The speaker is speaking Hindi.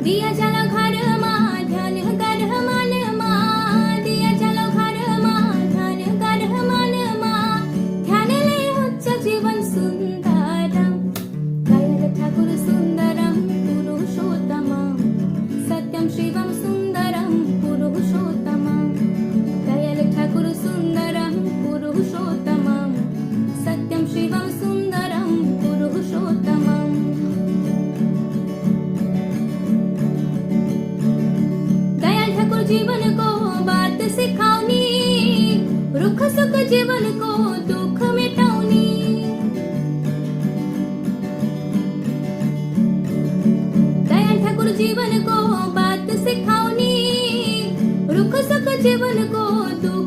दिया चलो घर माँ ध्यान कर मन माँ दिया चलो घर माँ ध्यान कर मन माँ ध्यान ले उच्च जीवन सुंदरम दयाल ठाकुर सुंदरम पुरुषोत्तमम सत्यम शिवम सुंदरम पुरुषोत्तमम दयाल ठाकुर सुंदरम पुरुषोत्तमम सत्यम शिवम सुंदरम पुरुषोत्तमम दयाल ठाकुर जीवन को बात सिखाऊनी रुख सुख जीवन को दुख मिटाऊनी दयाल ठाकुर जीवन को बात सिखाऊनी रुख सुख जीवन को दुख